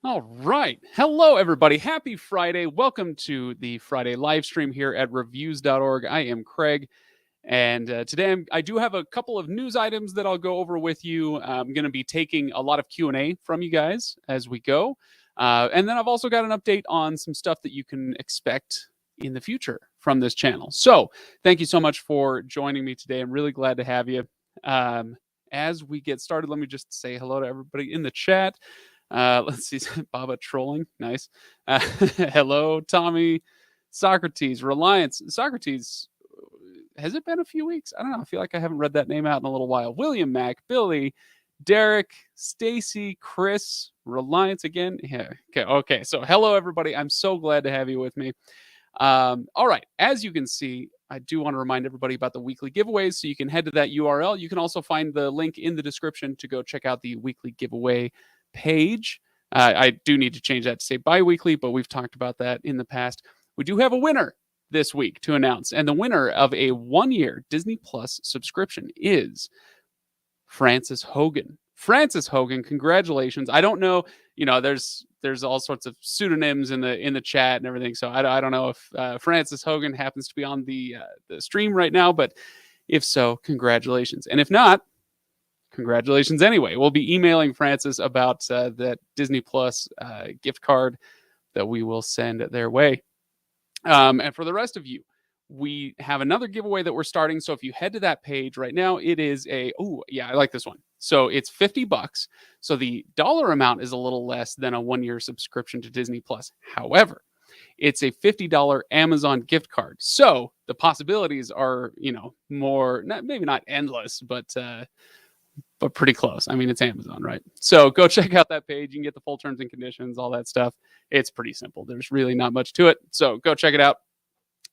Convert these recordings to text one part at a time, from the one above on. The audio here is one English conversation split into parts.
All right. Hello, everybody. Happy Friday. Welcome to the Friday live stream here at Reviews.org. I am Craig, and today I do have a couple of news items that I'll go over with you. I'm going to be taking a lot of Q&A from you guys as we go. And then I've also got an update on some stuff that you can expect in the future from this channel. So thank you so much for joining me today. I'm really glad to have you. As we get started, let me just say hello to everybody in the chat. Let's see, Baba trolling, nice. Hello, Tommy, Socrates, Reliance, Socrates. Has it been a few weeks? I don't know. I feel like I haven't read that name out in a little while. William Mack, Billy, Derek, Stacy, Chris, Reliance again. Yeah. Okay. So hello, everybody. I'm so glad to have you with me. All right. As you can see, I do want to remind everybody about the weekly giveaways. So you can head to that URL. You can also find the link in the description to go check out the weekly giveaway page. I do need to change that to say bi-weekly, but we've talked about that in the past. We do have a winner this week to announce, and the winner of a 1-year Disney Plus subscription is Francis Hogan. Francis Hogan, congratulations. I don't know, there's all sorts of pseudonyms in the chat and everything, so I don't know if Francis Hogan happens to be on the stream right now, but if so, congratulations. And if not, congratulations anyway. We'll be emailing Francis about that Disney Plus gift card that we will send their way. And for the rest of you, we have another giveaway that we're starting. So if you head to that page right now, it is I like this one. So it's $50. So the dollar amount is a little less than a 1-year subscription to Disney Plus. However, it's a $50 Amazon gift card. So the possibilities are, more, maybe not endless, but pretty close. I mean, it's Amazon, right? So go check out that page. You can get the full terms and conditions, all that stuff. It's pretty simple. There's really not much to it. So go check it out.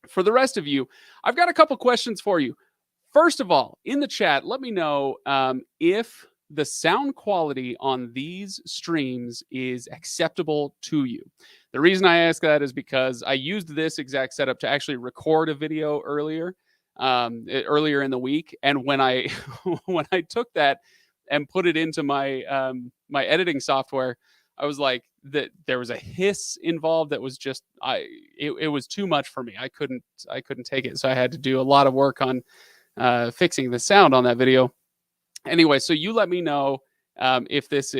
For the rest of you, I've got a couple questions for you. First of all, in the chat, let me know if the sound quality on these streams is acceptable to you. The reason I ask that is because I used this exact setup to actually record a video earlier in the week, and when I when I took that and put it into my my editing software, I was like, that there was a hiss involved that was just it was too much for me. I couldn't take it, so I had to do a lot of work on fixing the sound on that video. Anyway, so you let me know if it's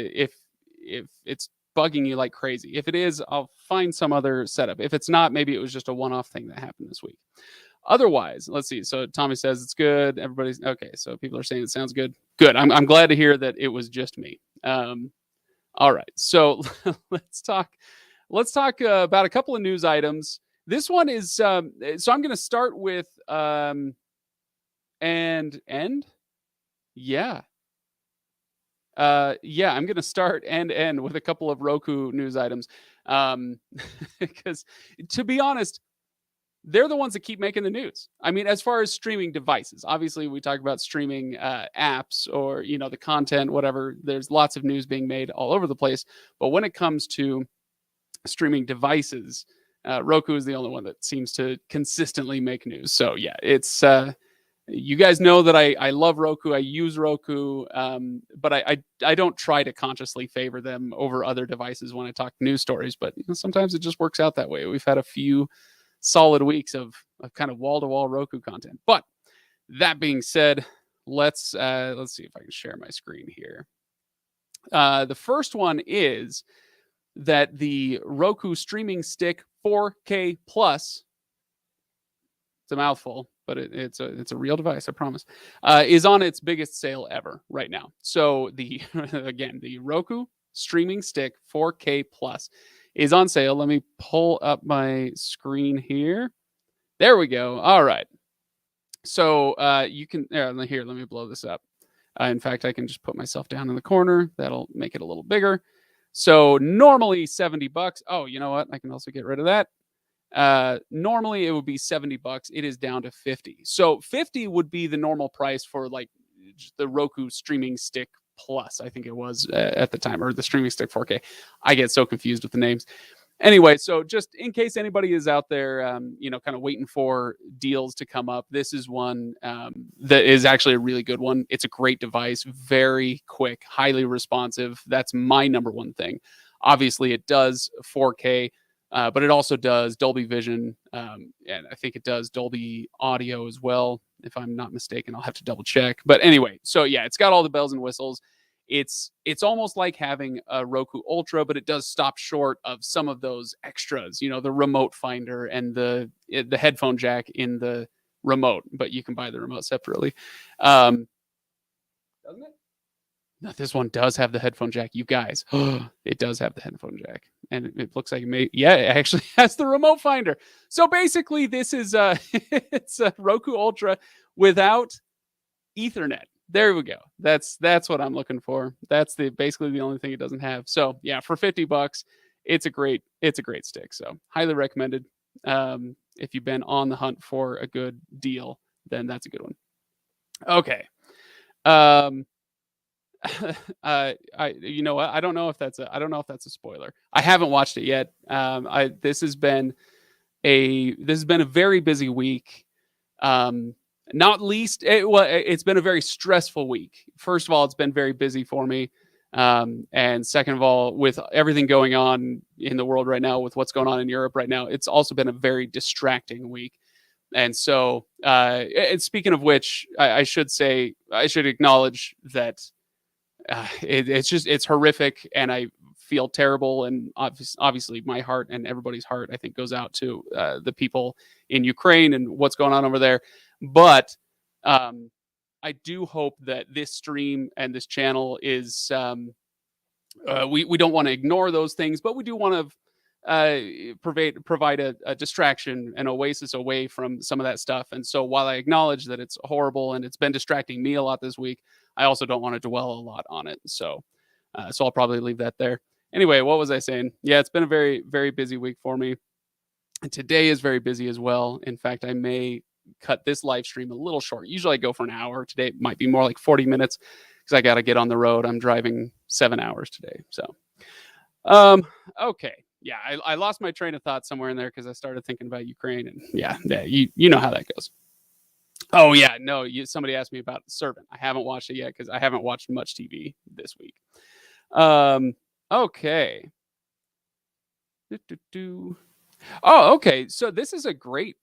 bugging you like crazy. If it is, I'll find some other setup. If it's not, maybe it was just a one-off thing that happened this week. Otherwise, let's see. So Tommy says it's good. Everybody's okay. So people are saying it sounds good. Good. I'm glad to hear that it was just me. All right. So let's talk about a couple of news items. This one is so I'm going to start with and end. Yeah. I'm going to start and end with a couple of Roku news items. Because to be honest, they're the ones that keep making the news. I mean, as far as streaming devices, obviously we talk about streaming apps or, the content, whatever. There's lots of news being made all over the place. But when it comes to streaming devices, Roku is the only one that seems to consistently make news. So yeah, it's you guys know that I love Roku. I use Roku, but I don't try to consciously favor them over other devices when I talk news stories. But sometimes it just works out that way. We've had a few solid weeks of kind of wall-to-wall Roku content. But that being said, let's see if I can share my screen here. The first one is that the Roku Streaming Stick 4K Plus, it's a mouthful, but it's a real device, I promise, is on its biggest sale ever right now. So the Roku Streaming Stick 4K Plus is on sale. Let me pull up my screen here. There we go. All right. So you can here. Let me blow this up. In fact, I can just put myself down in the corner. That'll make it a little bigger. So normally $70. Oh, you know what? I can also get rid of that. Normally it would be $70. It is down to $50. So $50 would be the normal price for like the Roku Streaming Stick Plus, I think it was at the time, or the Streaming Stick 4K. I get so confused with the names. Anyway, so just in case anybody is out there, kind of waiting for deals to come up, this is one that is actually a really good one. It's a great device, very quick, highly responsive. That's my number one thing. Obviously, it does 4K, but it also does Dolby Vision, and I think it does Dolby Audio as well, if I'm not mistaken. I'll have to double check. But anyway, so yeah, it's got all the bells and whistles. It's almost like having a Roku Ultra, but it does stop short of some of those extras, the remote finder and the headphone jack in the remote, but you can buy the remote separately. Doesn't it? No, this one does have the headphone jack, you guys. It does have the headphone jack, and it looks like it actually has the remote finder. So basically, this is it's a Roku Ultra without Ethernet. There we go. That's what I'm looking for. That's basically the only thing it doesn't have. So yeah, for $50, it's a great stick. So highly recommended. If you've been on the hunt for a good deal, then that's a good one. Okay. You know what? I don't know if that's a spoiler. I haven't watched it yet. This has been a very busy week. Not least, it's been a very stressful week. First of all, it's been very busy for me. And second of all, with everything going on in the world right now, with what's going on in Europe right now, it's also been a very distracting week. And so, and speaking of which, I should acknowledge that it's horrific, and I feel terrible. And obviously, my heart and everybody's heart, I think, goes out to the people in Ukraine and what's going on over there. But I do hope that this stream and this channel is we don't want to ignore those things, but we do want to provide a distraction, an oasis away from some of that stuff. And so while I acknowledge that it's horrible and it's been distracting me a lot this week, I also don't want to dwell a lot on it. So I'll probably leave that there. Anyway, what was I saying? Yeah, it's been a very, very busy week for me. And today is very busy as well. In fact, I may cut this live stream a little short. Usually I go for an hour. Today it might be more like 40 minutes because I got to get on the road. I'm driving 7 hours today. So, okay. Yeah, I lost my train of thought somewhere in there because I started thinking about Ukraine, and yeah, you know how that goes. Oh yeah, no, somebody asked me about Servant. I haven't watched it yet because I haven't watched much TV this week. Okay. Oh, okay. So this is a great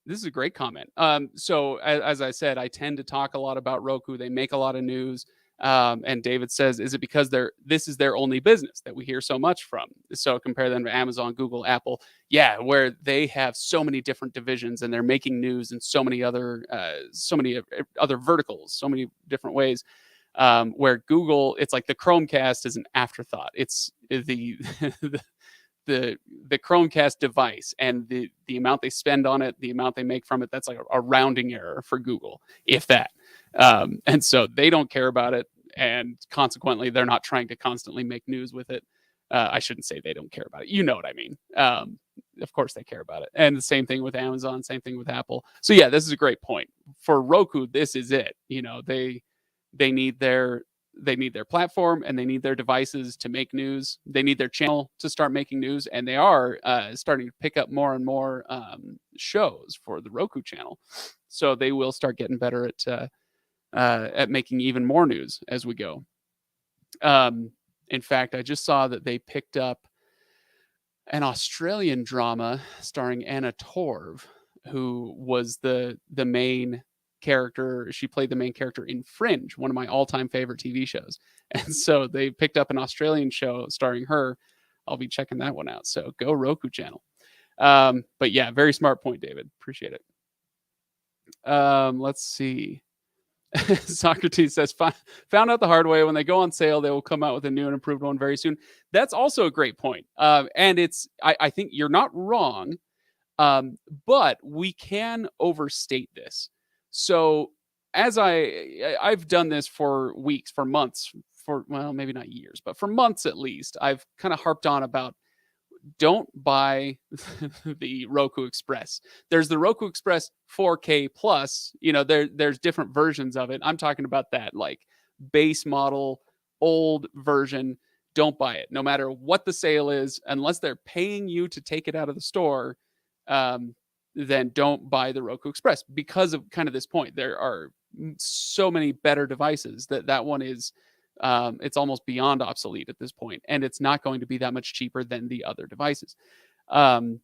comment. So as I said, I tend to talk a lot about Roku. They make a lot of news. And David says, is it because this is their only business that we hear so much from? So compare them to Amazon, Google, Apple. Yeah, where they have so many different divisions and they're making news in so many other verticals, so many different ways. Where Google, it's like the Chromecast is an afterthought. It's the the Chromecast device and the amount they spend on it, the amount they make from it, that's like a rounding error for Google, if that. And so they don't care about it, and consequently, they're not trying to constantly make news with it. I shouldn't say they don't care about it. You know what I mean? Of course they care about it. And the same thing with Amazon, same thing with Apple. So yeah, this is a great point. For Roku, this is it. They need their platform, and they need their devices to make news. They need their channel to start making news, and they are starting to pick up more and more shows for the Roku channel. So they will start getting better at making even more news as we go. In fact, I just saw that they picked up an Australian drama starring Anna Torv, who was the main character. She played the main character in Fringe, one of my all-time favorite TV shows. And so they picked up an Australian show starring her. I'll be checking that one out. So go Roku channel. But yeah, very smart point, David. Appreciate it. Let's see. Socrates says, found out the hard way. When they go on sale, they will come out with a new and improved one very soon. That's also a great point. And I think you're not wrong, but we can overstate this. So as I've done this for weeks, for months, well, maybe not years, but for months at least, I've kind of harped on about, don't buy the Roku Express. There's the Roku Express 4K Plus. There's different versions of it. I'm talking about that like base model, old version. Don't buy it, no matter what the sale is, unless they're paying you to take it out of the store. Then don't buy the Roku Express because of kind of this point. There are so many better devices that one is It's almost beyond obsolete at this point, and it's not going to be that much cheaper than the other devices. Um,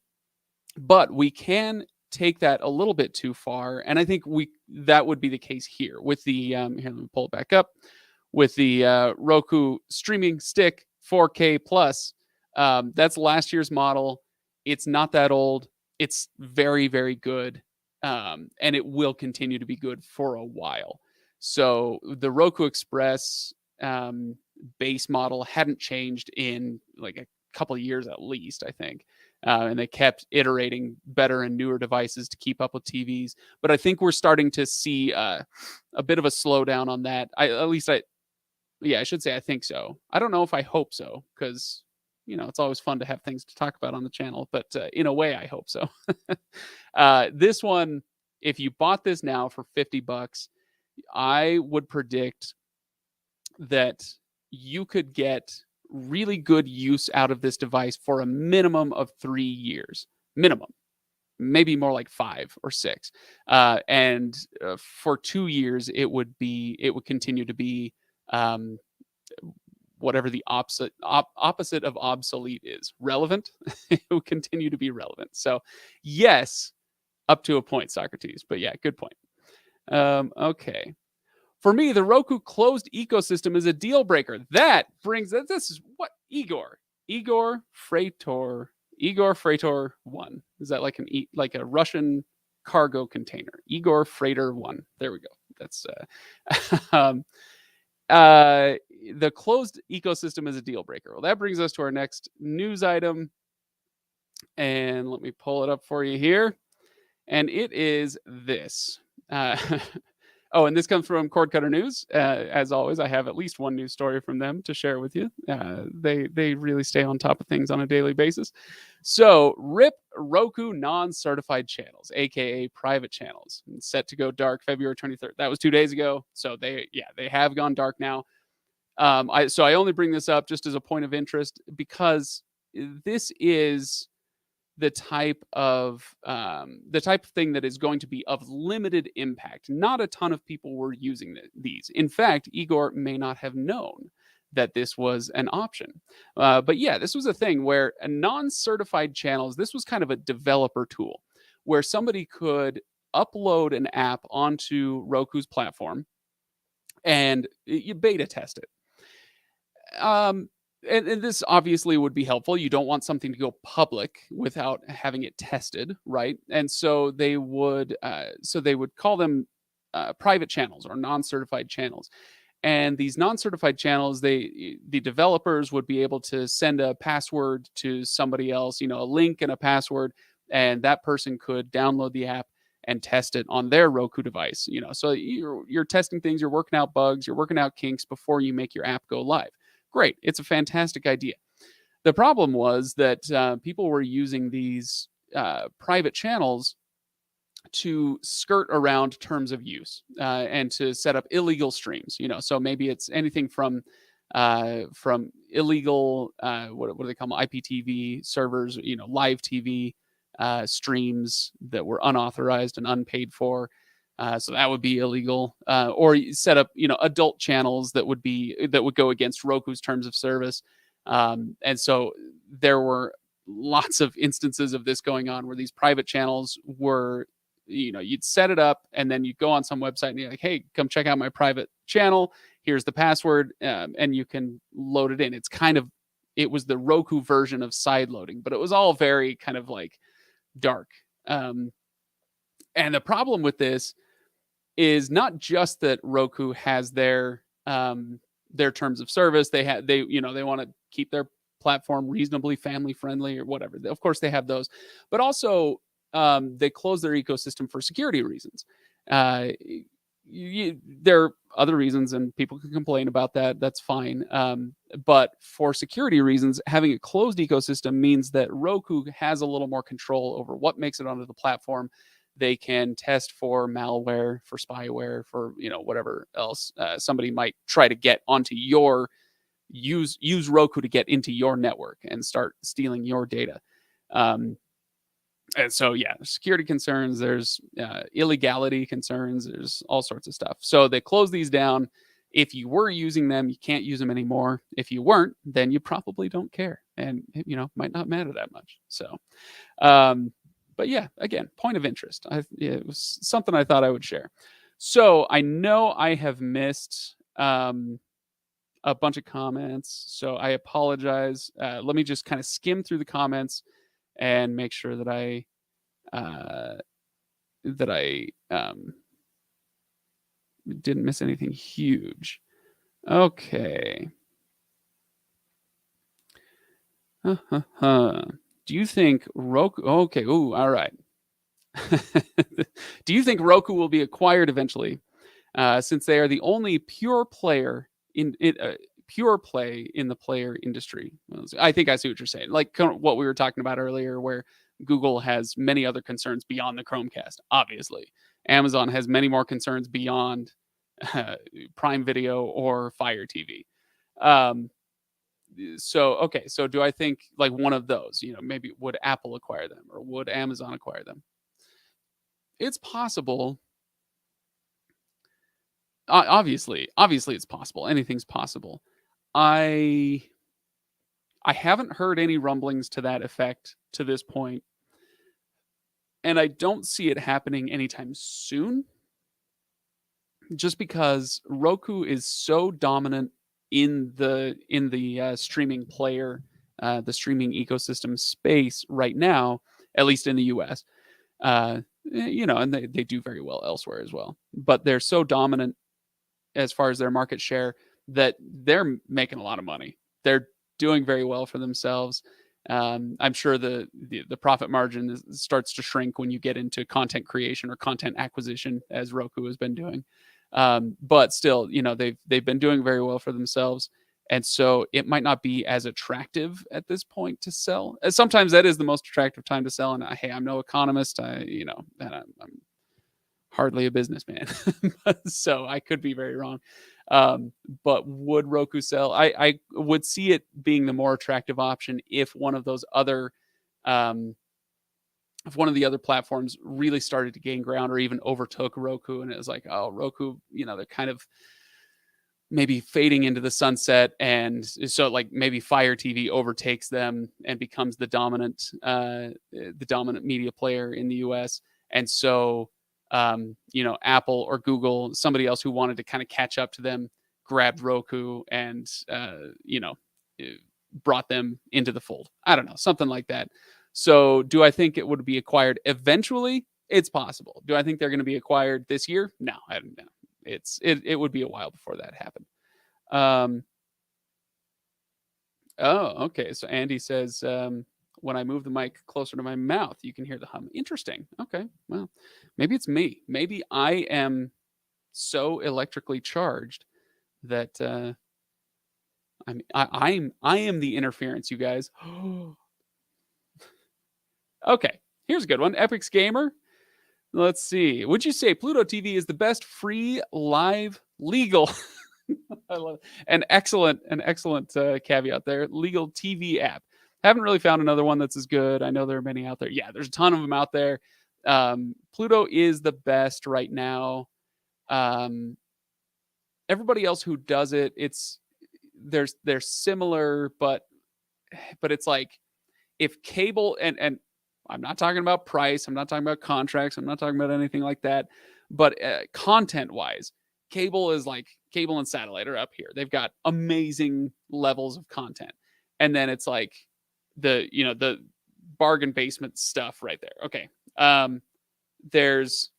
but we can take that a little bit too far, and I think that would be the case here with the here. Let me pull it back up with the Roku streaming stick 4K plus. That's last year's model. It's not that old. It's very, very good, and it will continue to be good for a while. So the Roku Express base model hadn't changed in like a couple of years at least, I think. And they kept iterating better and newer devices to keep up with TVs. But I think we're starting to see a bit of a slowdown on that. I should say I think so. I don't know if I hope so, because it's always fun to have things to talk about on the channel. But in a way, I hope so. This one, if you bought this now for $50, I would predict that you could get really good use out of this device for a minimum of 3 years. Minimum. Maybe more like 5 or 6. And for 2 years, it would continue to be whatever the opposite of obsolete is. Relevant. It would continue to be relevant. So yes, up to a point, Socrates. But yeah, good point. Okay. For me, the Roku closed ecosystem is a deal breaker. This is what Igor Freitor 1. Is that like a Russian cargo container? Igor Freitor 1. There we go. That's the closed ecosystem is a deal breaker. Well, that brings us to our next news item. And let me pull it up for you here. And it is this. Oh, and this comes from Cord Cutter News. As always, I have at least one news story from them to share with you. They really stay on top of things on a daily basis. So, RIP Roku non-certified channels, aka private channels, set to go dark February 23rd. That was 2 days ago. So they have gone dark now. I only bring this up just as a point of interest because this is the type of thing that is going to be of limited impact. Not a ton of people were using these. In fact, Igor may not have known that this was an option. But yeah, this was a thing where a non-certified channels, this was kind of a developer tool where somebody could upload an app onto Roku's platform and you beta test it. And this obviously would be helpful. You don't want something to go public without having it tested, right? And so they would call them private channels or non-certified channels. And these non-certified channels, the developers would be able to send a password to somebody else, a link and a password, and that person could download the app and test it on their Roku device. So you're testing things, you're working out bugs, you're working out kinks before you make your app go live. Great. It's a fantastic idea. The problem was that people were using these private channels to skirt around terms of use and to set up illegal streams. So maybe it's anything from illegal what do they call them? IPTV servers, live TV streams that were unauthorized and unpaid for. So that would be illegal, or set up, adult channels that would go against Roku's terms of service. And so there were lots of instances of this going on where these private channels were, you'd set it up and then you'd go on some website and you're like, hey, come check out my private channel. Here's the password. And you can load it in. It was the Roku version of side loading, but it was all very kind of like dark. And the problem with this is not just that Roku has their terms of service. They want to keep their platform reasonably family friendly or whatever. Of course, they have those, but also they close their ecosystem for security reasons. There are other reasons, and people can complain about that. That's fine. But for security reasons, having a closed ecosystem means that Roku has a little more control over what makes it onto the platform. They can test for malware, for spyware, for whatever else somebody might try to get onto use Roku to get into your network and start stealing your data. And so yeah, there's security concerns, there's illegality concerns, there's all sorts of stuff. So they close these down, If you were using them, you can't use them anymore. If you weren't, then you probably don't care, and might not matter that much. So, um, but yeah, again, point of interest. It was something I thought I would share. So I know I have missed a bunch of comments, so I apologize. Let me just kind of skim through the comments and make sure that uh, I didn't miss anything huge. Okay. Do you think Roku? Okay. Ooh. All right. Do you think Roku will be acquired eventually? Since they are the only pure player in it, pure play in the player industry. I think I see what you're saying. Like what we were talking about earlier, where Google has many other concerns beyond the Chromecast. Obviously, Amazon has many more concerns beyond uh, Prime Video or Fire TV. Um, so okay, so do I think like one of those? Maybe would Apple acquire them or would Amazon acquire them? It's possible. Obviously, it's possible. Anything's possible. I I haven't heard any rumblings to that effect to this point, and I don't see it happening anytime soon. Just because Roku is so dominant in the streaming player, the streaming ecosystem space right now, at least in the U.S. And they do very well elsewhere as well. But they're so dominant as far as their market share that they're making a lot of money. They're doing very well for themselves. I'm sure the profit margin starts to shrink when you get into content creation or content acquisition, as Roku has been doing. But still, they've been doing very well for themselves, and so it might not be as attractive at this point to sell. Sometimes that is the most attractive time to sell. And hey, I'm no economist. And I'm hardly a businessman, so I could be very wrong. But would Roku sell? I would see it being the more attractive option if one of those other, if one of the other platforms really started to gain ground or even overtook Roku, and it was like, oh, Roku, they're kind of maybe fading into the sunset, and so like maybe Fire TV overtakes them and becomes the dominant media player in the US. And so Apple or Google, somebody else who wanted to kind of catch up to them, grabbed Roku and brought them into the fold. I don't know, something like that. So do I think it would be acquired eventually? It's possible. Do I think they're going to be acquired this year? No, I don't know. It would be a while before that happened. Um, oh, okay. So Andy says, when I move the mic closer to my mouth, you can hear the hum. Interesting. Okay. Well, maybe it's me. Maybe I am so electrically charged that I am the interference, you guys. Okay. Here's a good one. Epic's Gamer. Let's see. Would you say Pluto TV is the best free live legal? I love it. An excellent caveat there. Legal TV app. Haven't really found another one that's as good. I know there are many out there. Yeah, there's a ton of them out there. Pluto is the best right now. Everybody else who does it, they're similar, but it's like if cable and I'm not talking about price, I'm not talking about contracts, I'm not talking about anything like that, but content wise, cable and satellite are up here. They've got amazing levels of content. And then it's like the bargain basement stuff right there. Okay. There's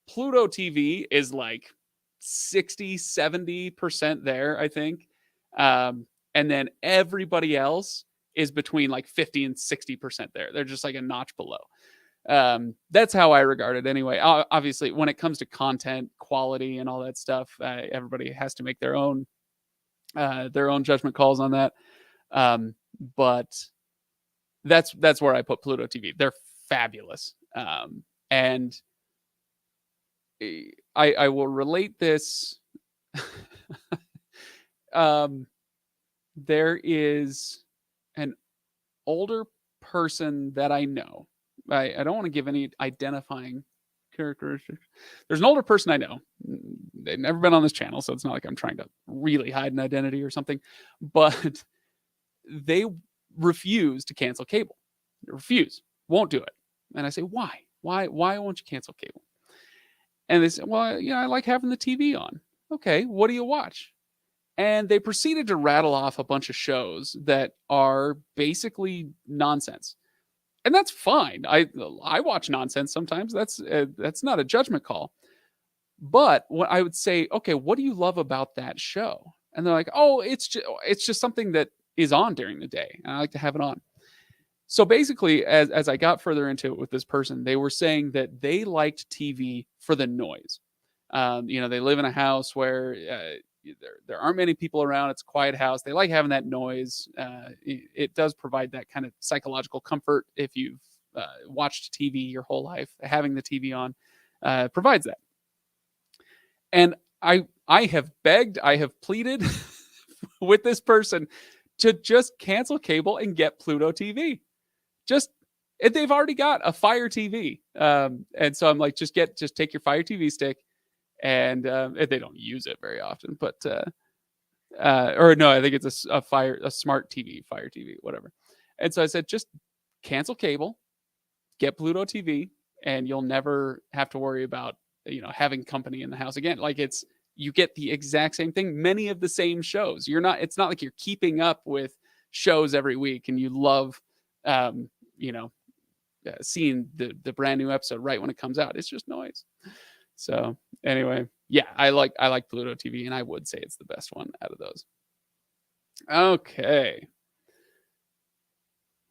Pluto TV is like 60-70% there, I think. And then everybody else is between like 50 and 60% there. They're just like a notch below. That's how I regard it anyway. Obviously, when it comes to content quality and all that stuff, everybody has to make their own judgment calls on that. But that's where I put Pluto TV. They're fabulous. And I will relate this. There is an older person that I know. I don't want to give any identifying characteristics. There's an older person I know. They've never been on this channel, so it's not like I'm trying to really hide an identity or something. But they refuse to cancel cable. They refuse, won't do it. And I say, why? Why won't you cancel cable? And they say, well, I like having the TV on. Okay, what do you watch? And they proceeded to rattle off a bunch of shows that are basically nonsense. And that's fine. I watch nonsense sometimes. That's not a judgment call. But what I would say, okay, what do you love about that show? And they're like, oh, it's just something that is on during the day, and I like to have it on. So basically, as I got further into it with this person, they were saying that they liked TV for the noise. They live in a house where there aren't many people around. It's a quiet house. They like having that noise. It does provide that kind of psychological comfort if you've watched TV your whole life. Having the TV on provides that. And I have begged, I have pleaded with this person to just cancel cable and get Pluto TV. They've already got a Fire TV, and so I'm like, just take your Fire TV stick, and they don't use it very often, but or no, I think it's a smart TV, Fire TV, whatever. And so I said, just cancel cable, get Pluto TV, and you'll never have to worry about having company in the house again. Like you get the exact same thing, many of the same shows. It's not like you're keeping up with shows every week and you love seeing the brand new episode right when it comes out. It's just noise. So anyway, yeah, I like Pluto TV, and I would say it's the best one out of those. Okay.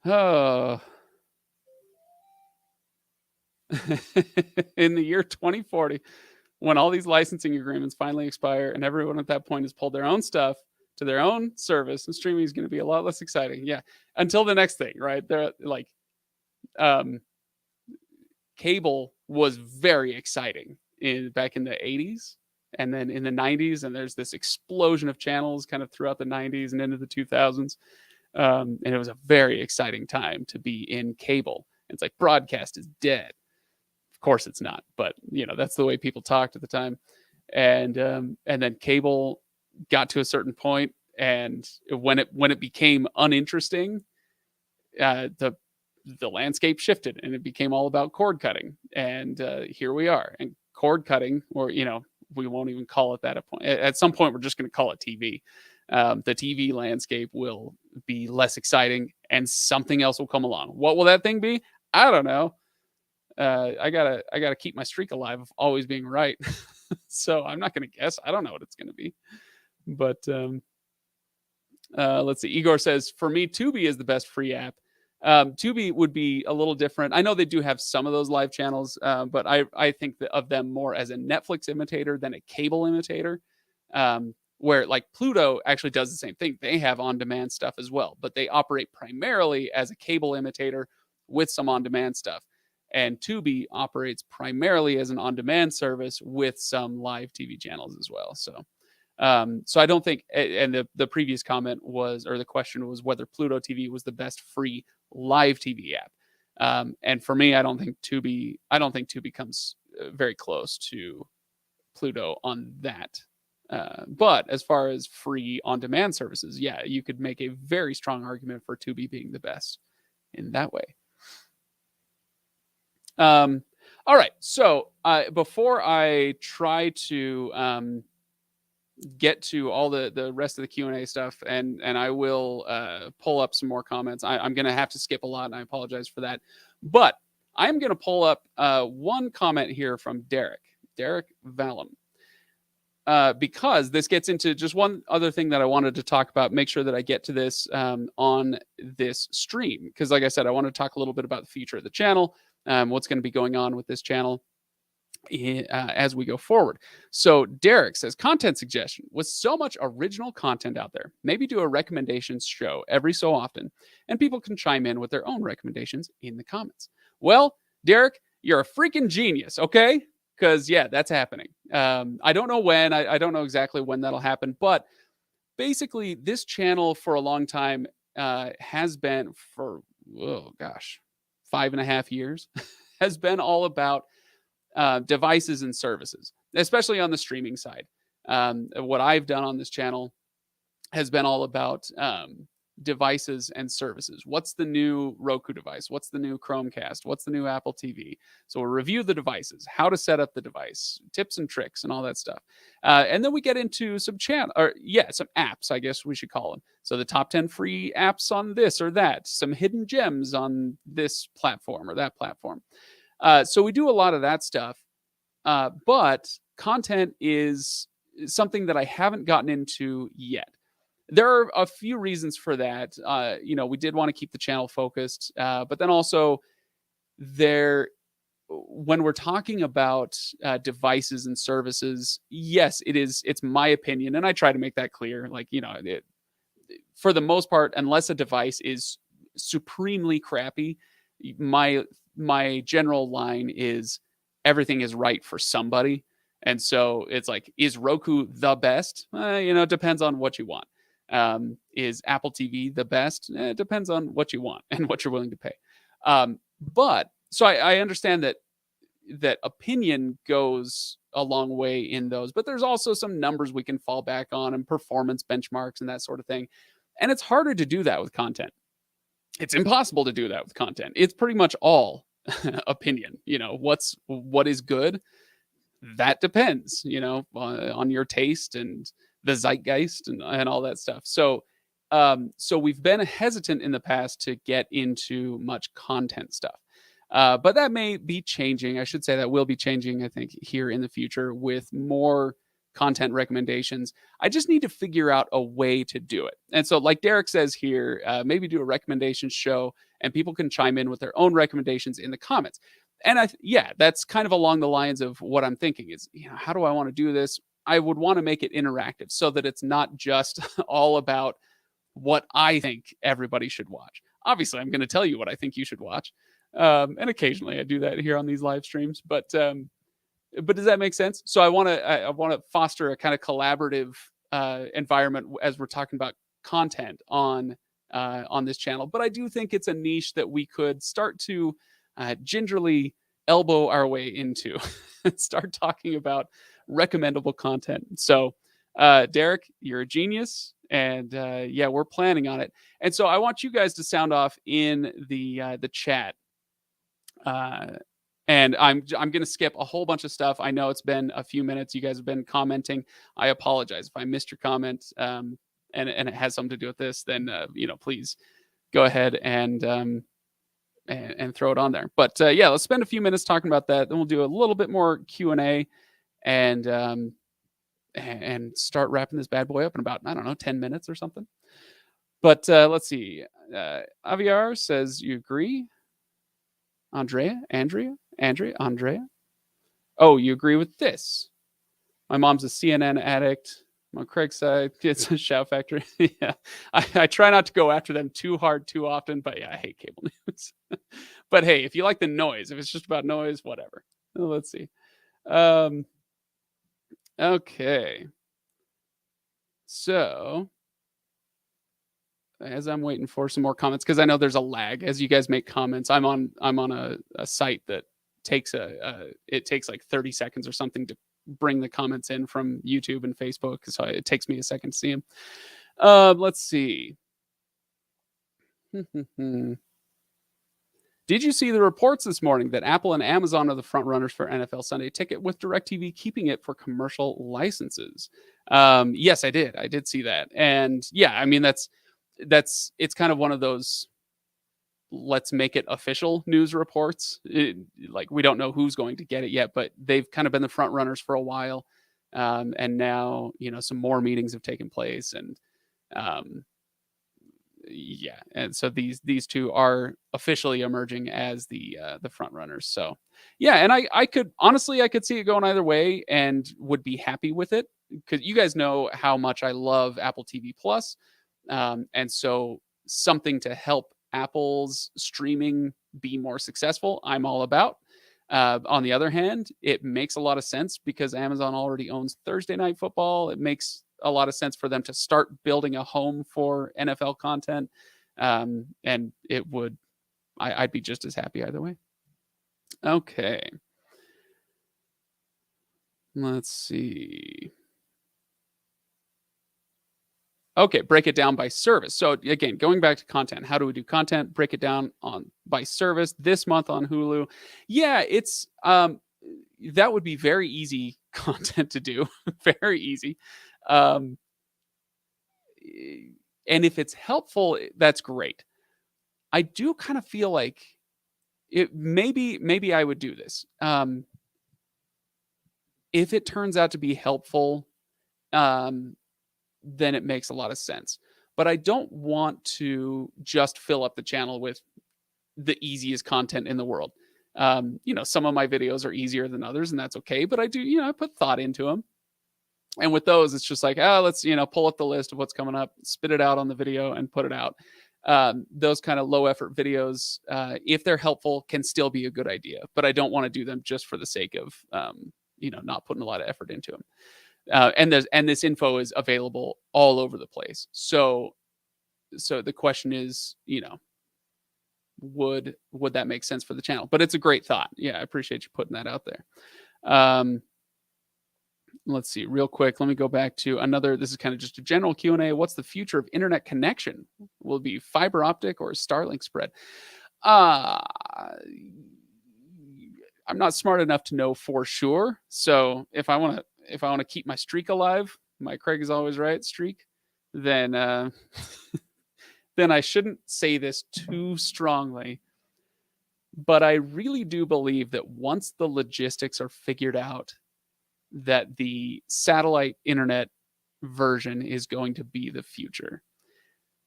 Oh. In the year 2040, when all these licensing agreements finally expire and everyone at that point has pulled their own stuff to their own service, and streaming is going to be a lot less exciting. Yeah. Until the next thing, right? They're like, cable was very exciting back in the 80s and then in the 90s, and there's this explosion of channels kind of throughout the 90s and into the 2000s. And it was a very exciting time to be in cable. It's like broadcast is dead. Of course it's not, but that's the way people talked at the time. And then cable got to a certain point, and when it became uninteresting, the landscape shifted, and it became all about cord cutting. And here we are. And cord cutting, or we won't even call it that at some point. We're just going to call it TV. The TV landscape will be less exciting, and something else will come along. What will that thing be? I don't know. I gotta keep my streak alive of always being right. So I'm not gonna guess. I don't know what it's gonna be. But let's see. Igor says, for me, Tubi is the best free app. Tubi would be a little different. I know they do have some of those live channels, but I think of them more as a Netflix imitator than a cable imitator. Where like Pluto actually does the same thing. They have on-demand stuff as well, but they operate primarily as a cable imitator with some on-demand stuff. And Tubi operates primarily as an on-demand service with some live TV channels as well. So I don't think, and the previous comment was, or the question was, whether Pluto TV was the best free live TV app. And for me, I don't think Tubi comes very close to Pluto on that. But as far as free on-demand services, yeah, you could make a very strong argument for Tubi being the best in that way. All right. So before I try to get to all the rest of the Q&A stuff, and I will pull up some more comments. I'm going to have to skip a lot, and I apologize for that. But I'm going to pull up one comment here from Derek Vallum. Because this gets into just one other thing that I wanted to talk about. Make sure that I get to this on this stream, because like I said, I want to talk a little bit about the future of the channel, what's going to be going on with this channel as we go forward. So Derek says, content suggestion: with so much original content out there, maybe do a recommendations show every so often, and people can chime in with their own recommendations in the comments. Well, Derek, you're a freaking genius, okay? Because yeah, that's happening. I don't know when. I don't know exactly when that'll happen, but basically this channel for a long time has been, for 5.5 years has been all about devices and services, especially on the streaming side. What I've done on this channel has been all about devices and services. What's the new Roku device? What's the new Chromecast? What's the new Apple TV? So we'll review the devices, how to set up the device, tips and tricks, and all that stuff. And then we get into some some apps, I guess we should call them. So the top 10 free apps on this or that, some hidden gems on this platform or that platform. So we do a lot of that stuff. But content is something that I haven't gotten into yet. There are a few reasons for that. We did want to keep the channel focused, but then also there, when we're talking about devices and services, yes, it's my opinion, and I try to make that clear. For the most part, unless a device is supremely crappy, my general line is everything is right for somebody. And so it's like, is Roku the best? It depends on what you want. Is Apple TV the best? It depends on what you want and what you're willing to pay. But so I understand that opinion goes a long way in those, but there's also some numbers we can fall back on and performance benchmarks and that sort of thing. And it's harder to do that with content. It's impossible to do that with content. It's pretty much all opinion. What is good? That depends, on your taste and the zeitgeist and all that stuff. So we've been hesitant in the past to get into much content stuff. But that may be changing. I should say that will be changing, I think, here in the future with more content recommendations. I just need to figure out a way to do it. And so, like Derek says here, maybe do a recommendations show and people can chime in with their own recommendations in the comments. And that's kind of along the lines of what I'm thinking is, how do I want to do this? I would want to make it interactive so that it's not just all about what I think everybody should watch. Obviously, I'm going to tell you what I think you should watch. And occasionally I do that here on these live streams, but does that make sense? So I want to foster a kind of collaborative environment as we're talking about content on this channel. But I do think it's a niche that we could start to gingerly elbow our way into and start talking about recommendable content. So Derek, you're a genius, and we're planning on it. And so I want you guys to sound off in the chat. And I'm going to skip a whole bunch of stuff. I know it's been a few minutes. You guys have been commenting. I apologize if I missed your comment. And it has something to do with this. Then please go ahead and throw it on there. But let's spend a few minutes talking about that. Then we'll do a little bit more Q&A and start wrapping this bad boy up in about 10 minutes or something. But let's see. Aviar says you agree. Andrea. Oh, you agree with this? My mom's a CNN addict. On Craig's side, it's a Shout Factory. Yeah, I try not to go after them too hard too often, but I hate cable news. But hey, if you like the noise, if it's just about noise, whatever. Let's see. Okay. So as I'm waiting for some more comments, because I know there's a lag as you guys make comments. I'm on a site that takes it takes like 30 seconds or something to bring the comments in from YouTube and Facebook, so it takes me a second to see them. Let's see. Did you see the reports this morning that Apple and Amazon are the front runners for NFL Sunday Ticket, with DirecTV keeping it for commercial licenses? Yes, I did. I did see that. And yeah, I mean, it's kind of one of those let's make it official news reports. Like, we don't know who's going to get it yet, but they've kind of been the front runners for a while. And now, some more meetings have taken place, and and so these two are officially emerging as the front runners. So yeah, and I could see it going either way and would be happy with it, because you guys know how much I love Apple TV Plus. And so something to help Apple's streaming be more successful, I'm all about. On the other hand, it makes a lot of sense because Amazon already owns Thursday Night Football. It makes a lot of sense for them to start building a home for NFL content. And I'd be just as happy either way. Okay. Let's see. Okay, break it down by service. So again, going back to content, how do we do content? Break it down on by service. This month on Hulu, yeah, it's that would be very easy content to do, very easy. Um, and if it's helpful, that's great. I do kind of feel like it maybe I would do this. If it turns out to be helpful, um, then it makes a lot of sense. But I don't want to just fill up the channel with the easiest content in the world. Some of my videos are easier than others, and that's okay. But I do, I put thought into them. And with those, it's just like, oh, let's, pull up the list of what's coming up, spit it out on the video, and put it out. Those kind of low effort videos, if they're helpful, can still be a good idea. But I don't want to do them just for the sake of, not putting a lot of effort into them. And this info is available all over the place. So the question is, would that make sense for the channel? But it's a great thought. Yeah, I appreciate you putting that out there. Let's see real quick. Let me go back to another. This is kind of just a general Q&A. What's the future of internet connection? Will it be fiber optic or Starlink spread? I'm not smart enough to know for sure. So if I want to keep my streak alive, my Craig is always right streak, then then I shouldn't say this too strongly. But I really do believe that once the logistics are figured out, that the satellite internet version is going to be the future.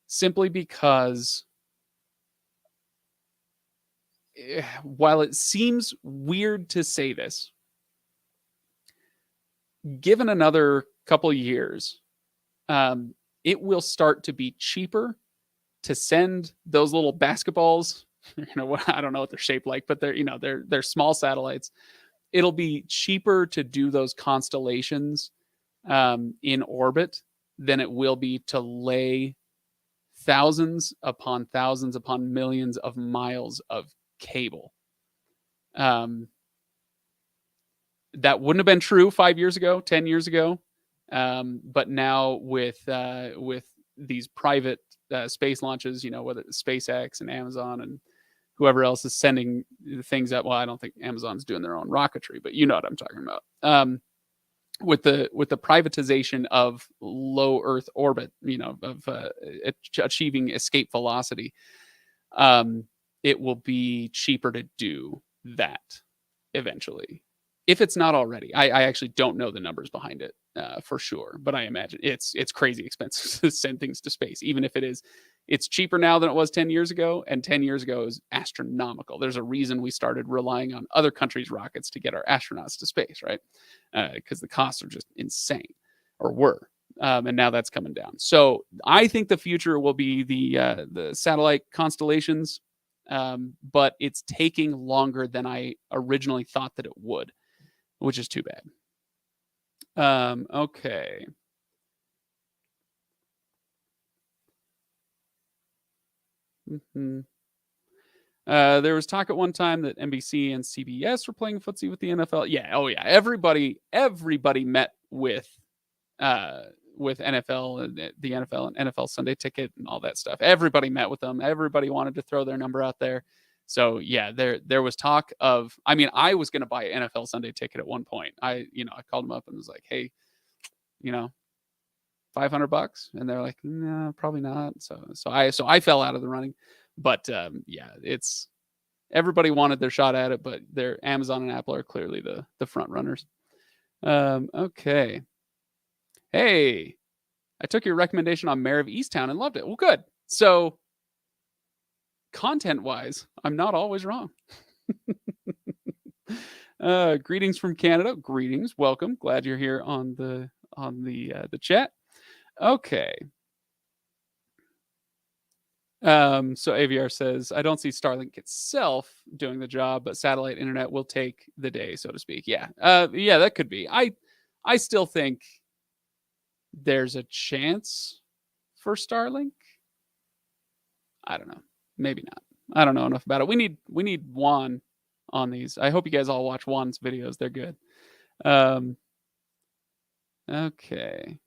Simply because while it seems weird to say this, given another couple of years, it will start to be cheaper to send those little basketballs. I don't know what they're shaped like, but they're small satellites. It'll be cheaper to do those constellations in orbit than it will be to lay thousands upon millions of miles of cable. That wouldn't have been true 5 years ago, 10 years ago. But now with these private space launches, whether it's SpaceX and Amazon and whoever else is sending things up. Well, I don't think Amazon's doing their own rocketry, but you know what I'm talking about. With the privatization of low Earth orbit, of achieving escape velocity, it will be cheaper to do that eventually, if it's not already. I actually don't know the numbers behind it for sure, but I imagine it's crazy expensive to send things to space. Even if it's cheaper now than it was 10 years ago, and 10 years ago is astronomical. There's a reason we started relying on other countries' rockets to get our astronauts to space, right? Because the costs are just insane, or were. And now that's coming down. So I think the future will be the satellite constellations, but it's taking longer than I originally thought that it would, which is too bad. Okay. Mm-hmm. There was talk at one time that NBC and CBS were playing footsie with the NFL. Yeah, oh yeah, everybody met with NFL and the NFL and NFL Sunday Ticket and all that stuff. Everybody met with them. Everybody wanted to throw their number out there. So yeah, there was talk of. I mean, I was going to buy an NFL Sunday Ticket at one point. I called them up and was like, hey, $500, and they're like, no, probably not. So I fell out of the running. But yeah, it's everybody wanted their shot at it, but their Amazon and Apple are clearly the front runners. Okay. Hey, I took your recommendation on Mayor of Easttown and loved it. Well, good. So content-wise, I'm not always wrong. Greetings from Canada. Greetings. Welcome. Glad you're here on the chat. Okay. So AVR says, I don't see Starlink itself doing the job, but satellite internet will take the day, so to speak. Yeah. Yeah, that could be. I still think there's a chance for Starlink. I don't know. Maybe not. I don't know enough about it. We need Juan on these. I hope you guys all watch Juan's videos. They're good. Okay.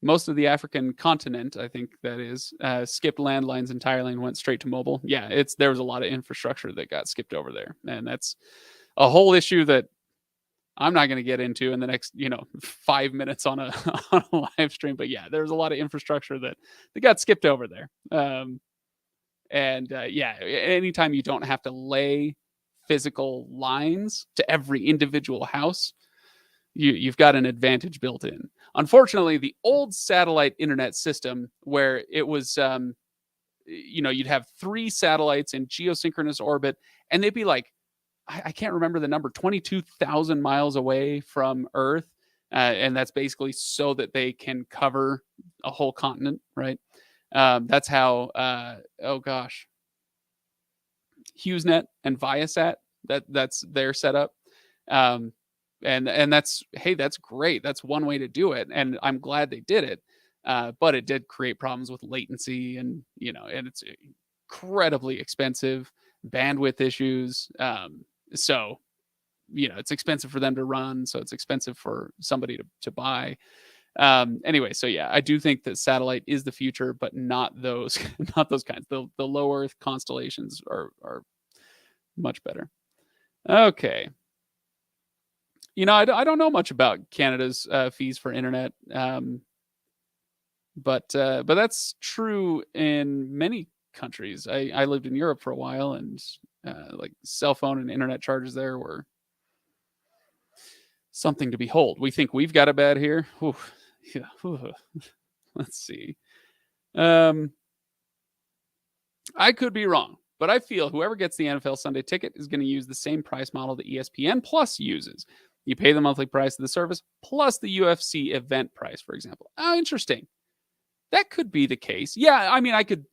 Most of the African continent, I think that is, skipped landlines entirely and went straight to mobile. Yeah, there was a lot of infrastructure that got skipped over there, and that's a whole issue that I'm not going to get into in the next, 5 minutes on a on a live stream. But yeah, there's a lot of infrastructure that got skipped over there. Yeah, anytime you don't have to lay physical lines to every individual house, you've got an advantage built in. Unfortunately, the old satellite internet system where it was, you'd have three satellites in geosynchronous orbit, and they'd be like, I can't remember the number, 22,000 miles away from Earth. And that's basically so that they can cover a whole continent, right? That's how, oh gosh, HughesNet and Viasat, that's their setup. Um, and that's, hey, that's great. That's one way to do it. And I'm glad they did it. But it did create problems with latency and, and it's incredibly expensive, bandwidth issues. So, it's expensive for them to run. So it's expensive for somebody to buy. Anyway, so yeah, I do think that satellite is the future, but not those, not those kinds. The low Earth constellations are much better. Okay. I don't know much about Canada's fees for internet, but that's true in many countries. I lived in Europe for a while, and like cell phone and internet charges there were something to behold. We think we've got it bad here. Whew. Yeah. Whew. Let's see. I could be wrong, but I feel whoever gets the NFL Sunday ticket is going to use the same price model that ESPN Plus uses. You pay the monthly price of the service plus the UFC event price, for example. Oh, interesting. That could be the case. Yeah, I mean, I could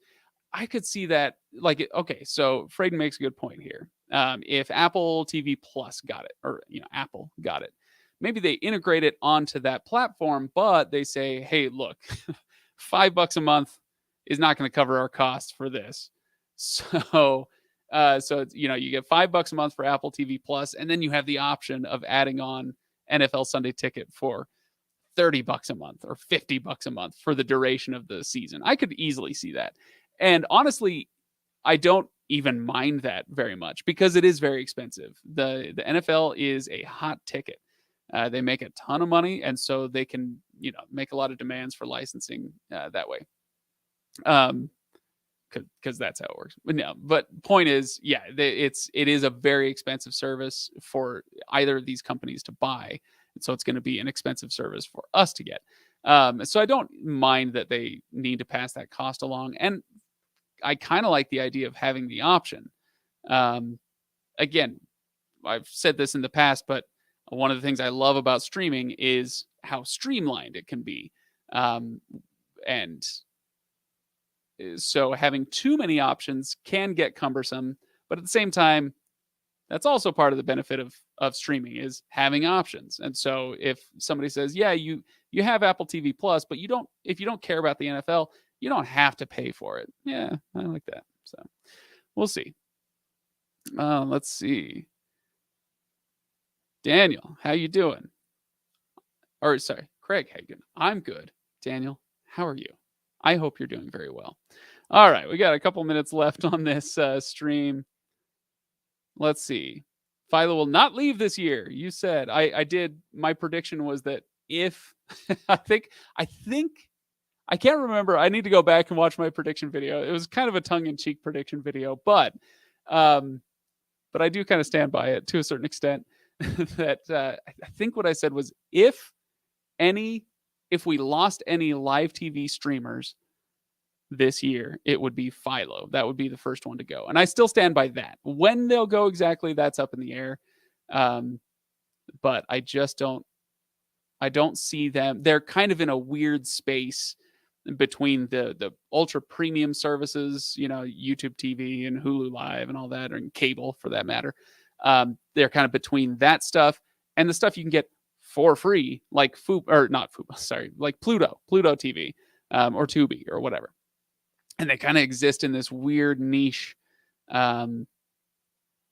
see that. Like, okay, so Fraden makes a good point here. If Apple TV Plus got it, or Apple got it, maybe they integrate it onto that platform, but they say, hey, look, $5 a month is not going to cover our costs for this. So, it's, you get $5 a month for Apple TV Plus, and then you have the option of adding on NFL Sunday Ticket for $30 a month or $50 a month for the duration of the season. I could easily see that. And honestly, I don't even mind that very much because it is very expensive. The NFL is a hot ticket. They make a ton of money, and so they can make a lot of demands for licensing that way. Because that's how it works. But no, but point is, yeah, it is a very expensive service for either of these companies to buy. And so it's going to be an expensive service for us to get. So I don't mind that they need to pass that cost along. And I kind of like the idea of having the option. Again, I've said this in the past, but one of the things I love about streaming is how streamlined it can be. And so having too many options can get cumbersome, but at the same time, that's also part of the benefit of streaming is having options. And so if somebody says, yeah, you have Apple TV Plus, but if you don't care about the NFL, you don't have to pay for it. Yeah, I like that. So we'll see. Let's see. Daniel, how you doing? Or sorry, Craig, how you doing? I'm good. Daniel, how are you? I hope you're doing very well. All right, we got a couple minutes left on this stream. Let's see. Philo will not leave this year. You said I did. My prediction was that if I think I can't remember. I need to go back and watch my prediction video. It was kind of a tongue-in-cheek prediction video, but I do kind of stand by it to a certain extent. That I think what I said was if we lost any live TV streamers this year, it would be Philo. That would be the first one to go. And I still stand by that. When they'll go exactly, that's up in the air. But I don't see them. They're kind of in a weird space between the ultra premium services, YouTube TV and Hulu Live and all that, and cable for that matter. They're kind of between that stuff and the stuff you can get for free, like like Pluto TV, or Tubi or whatever. And they kind of exist in this weird niche.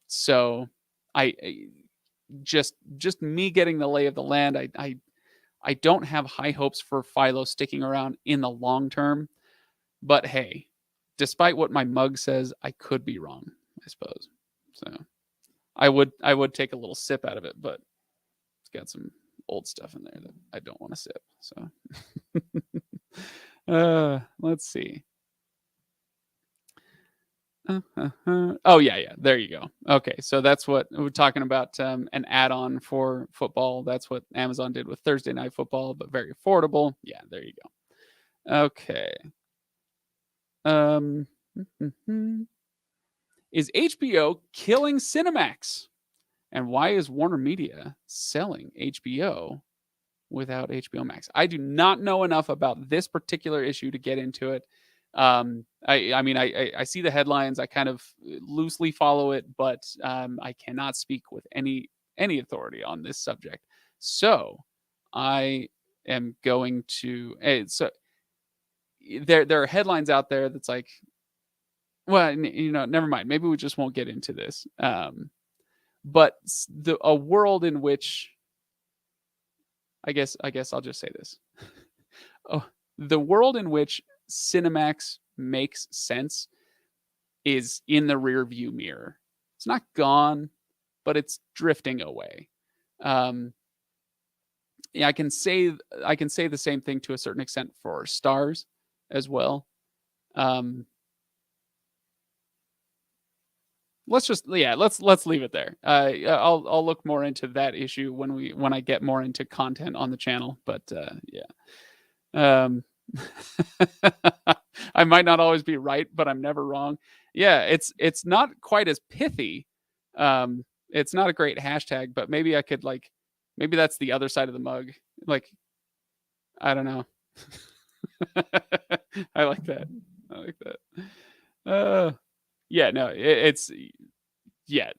So just me getting the lay of the land. I don't have high hopes for Philo sticking around in the long term. But hey, despite what my mug says, I could be wrong, I suppose. So I would take a little sip out of it, but it's got some old stuff in there that I don't want to sip. So let's see. Oh yeah, there you go. Okay, so that's what we're talking about. An add-on for football. That's what Amazon did with Thursday Night Football, but very affordable. Yeah, there you go. Okay. Um, is HBO killing Cinemax? And why is Warner Media selling HBO without HBO Max? I do not know enough about this particular issue to get into it. I mean, I see the headlines. I kind of loosely follow it, but I cannot speak with any authority on this subject. So I am going to. So there are headlines out there that's like, well, never mind. Maybe we just won't get into this. But a world in which, I guess I'll just say this. Oh, the world in which Cinemax makes sense is in the rear view mirror. It's not gone, but it's drifting away. Yeah, I can say the same thing to a certain extent for Stars as well. Let's leave it there. I'll look more into that issue when I get more into content on the channel. But yeah, I might not always be right, but I'm never wrong. Yeah, it's not quite as pithy. It's not a great hashtag, but maybe I could maybe that's the other side of the mug. Like, I don't know. I like that. Yeah, no, it's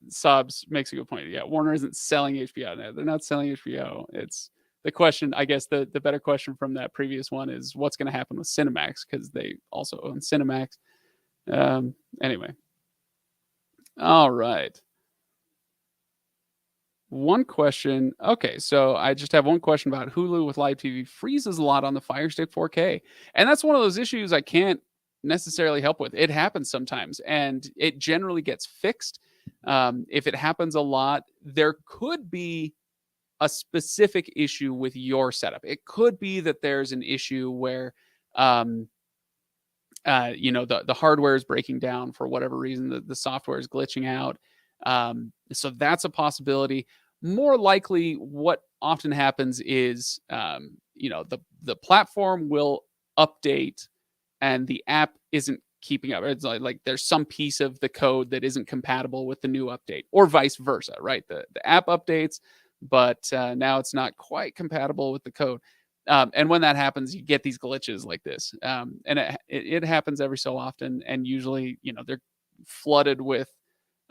Sobs makes a good point. Yeah, Warner isn't selling HBO. No, they're not selling HBO. It's the question. I guess the better question from that previous one is what's going to happen with Cinemax, because they also own Cinemax. Anyway, all right. One question. Okay, so I just have one question about Hulu with live TV freezes a lot on the Fire Stick 4K, and that's one of those issues I can't necessarily help with. It happens sometimes, and it generally gets fixed. If it happens a lot, there could be a specific issue with your setup. It could be that there's an issue where, the hardware is breaking down for whatever reason. The software is glitching out. So that's a possibility. More likely, what often happens is, the platform will update and the app isn't keeping up. It's like there's some piece of the code that isn't compatible with the new update, or vice versa, right? The app updates, but now it's not quite compatible with the code. And when that happens, you get these glitches like this. And it happens every so often. And usually, they're flooded with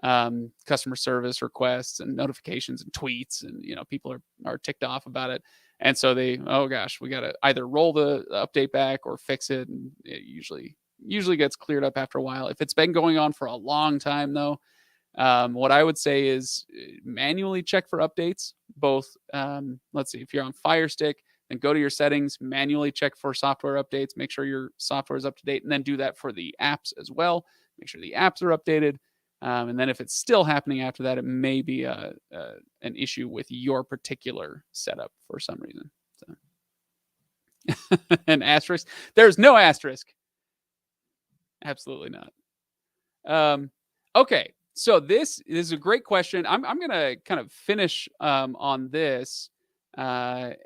customer service requests and notifications and tweets, and people are ticked off about it, and so oh gosh, we got to either roll the update back or fix it, and it usually gets cleared up after a while. If it's been going on for a long time though, what I would say is manually check for updates. Both, let's see, if you're on Fire Stick, then go to your settings, manually check for software updates, make sure your software is up to date, and then do that for the apps as well. Make sure the apps are updated. And then if it's still happening after that, it may be an issue with your particular setup for some reason. So. An asterisk? There's no asterisk. Absolutely not. Okay, so this is a great question. I'm going to kind of finish on this. Okay,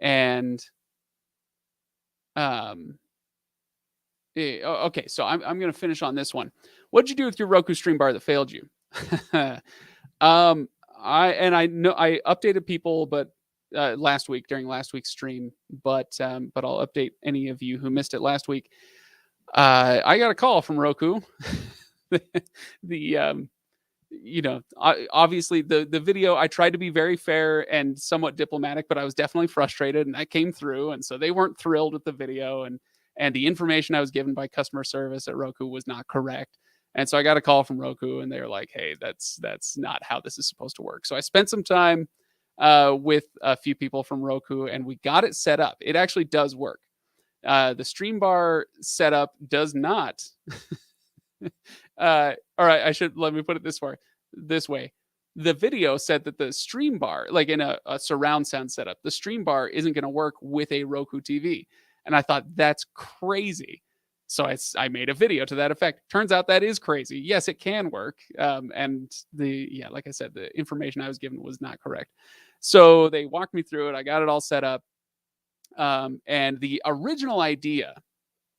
so I'm going to finish on this one. What'd you do with your Roku stream bar that failed you? I updated people, but last week during last week's stream, but I'll update any of you who missed it last week. I got a call from Roku. Obviously the video, I tried to be very fair and somewhat diplomatic, but I was definitely frustrated, and that came through. And so they weren't thrilled with the video, and the information I was given by customer service at Roku was not correct. And so I got a call from Roku, and they were like, hey, that's not how this is supposed to work. So I spent some time with a few people from Roku, and we got it set up. It actually does work. The stream bar setup does not. All right, let me put it this way. The video said that the stream bar, like in a surround sound setup, the stream bar isn't going to work with a Roku TV. And I thought, that's crazy. So I made a video to that effect. Turns out that is crazy. Yes, it can work. And like I said, the information I was given was not correct. So they walked me through it. I got it all set up. And the original idea,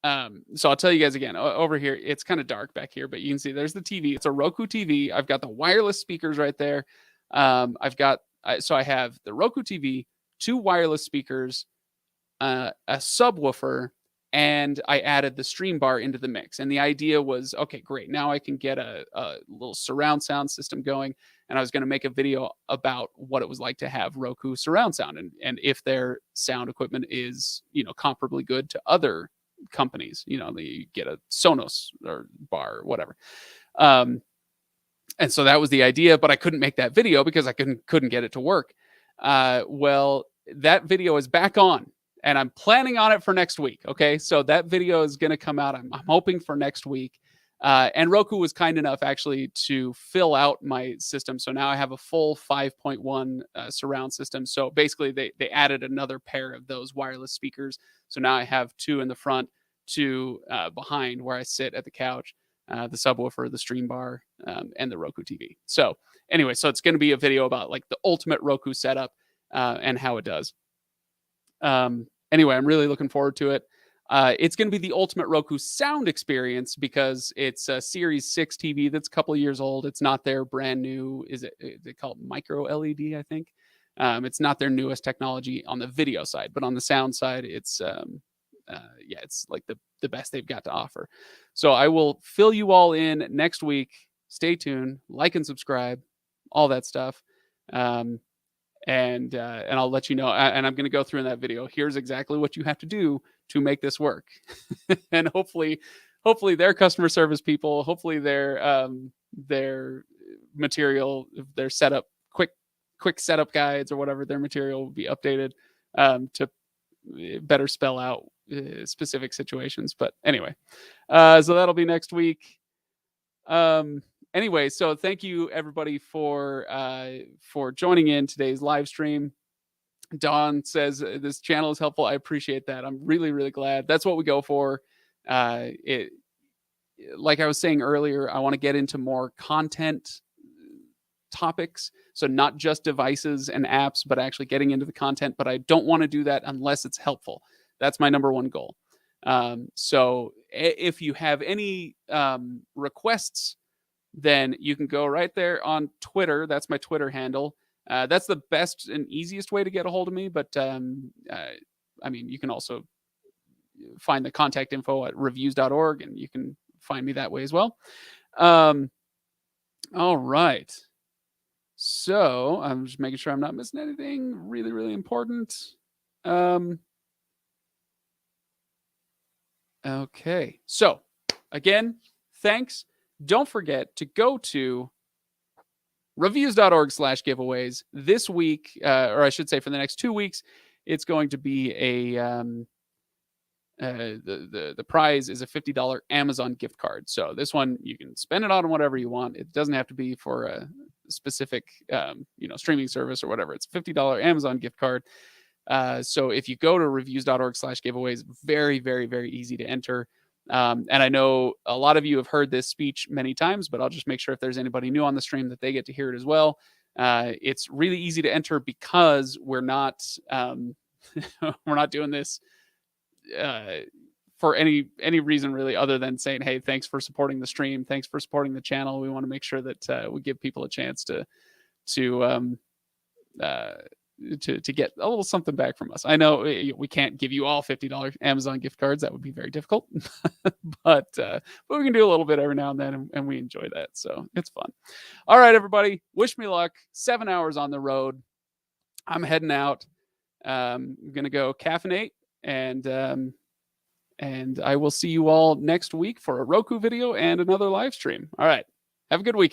so I'll tell you guys again, over here, it's kind of dark back here, but you can see there's the TV. It's a Roku TV. I've got the wireless speakers right there. I have the Roku TV, 2 wireless speakers, a subwoofer, and I added the stream bar into the mix. And the idea was, okay, great. Now I can get a little surround sound system going. And I was going to make a video about what it was like to have Roku surround sound, and if their sound equipment is, comparably good to other companies. You get a Sonos or bar or whatever. And so that was the idea, but I couldn't make that video because I couldn't get it to work. Well, that video is back on, and I'm planning on it for next week. Okay, so that video is going to come out. I'm hoping for next week. And Roku was kind enough actually to fill out my system. So now I have a full 5.1 surround system. So basically they added another pair of those wireless speakers. So now I have 2 in the front, 2 behind where I sit at the couch, the subwoofer, the stream bar, and the Roku TV. So anyway, so it's going to be a video about like the ultimate Roku setup and how it does. Anyway, I'm really looking forward to it. It's going to be the ultimate Roku sound experience because it's a Series 6 TV that's a couple of years old. It's not their brand new, they call it micro LED, I think. It's not their newest technology on the video side, but on the sound side, it's like the best they've got to offer. So I will fill you all in next week. Stay tuned, like and subscribe, all that stuff. And I'll let you know. And I'm going to go through in that video. Here's exactly what you have to do to make this work. And hopefully their customer service people, hopefully their material, their setup, quick setup guides or whatever, their material will be updated to better spell out specific situations. But anyway, so that'll be next week. Anyway, so thank you everybody for joining in today's live stream. Dawn says this channel is helpful. I appreciate that. I'm really, really glad. That's what we go for. Like I was saying earlier, I want to get into more content topics. So not just devices and apps, but actually getting into the content. But I don't want to do that unless it's helpful. That's my number one goal. So if you have any requests, then you can go right there on Twitter. That's my Twitter handle. That's the best and easiest way to get a hold of me. But you can also find the contact info at Reviews.org, and you can find me that way as well. All right. So I'm just making sure I'm not missing anything really, really important. Okay. So again, thanks. Don't forget to go to Reviews.org/giveaways this week, or I should say for the next 2 weeks. It's going to be the prize is a $50 Amazon gift card. So this one, you can spend it on whatever you want. It doesn't have to be for a specific streaming service or whatever. It's a $50 Amazon gift card. So if you go to Reviews.org/giveaways, very, very, very easy to enter. And I know a lot of you have heard this speech many times, but I'll just make sure if there's anybody new on the stream that they get to hear it as well. It's really easy to enter because we're not we're not doing this for any reason really other than saying, hey, thanks for supporting the stream, thanks for supporting the channel. We want to make sure that we give people a chance to get a little something back from us. I know we can't give you all $50 Amazon gift cards. That would be very difficult, but we can do a little bit every now and then, and we enjoy that. So it's fun. All right, everybody, wish me luck. 7 hours on the road. I'm heading out. I'm going to go caffeinate, and I will see you all next week for a Roku video and another live stream. All right. Have a good weekend.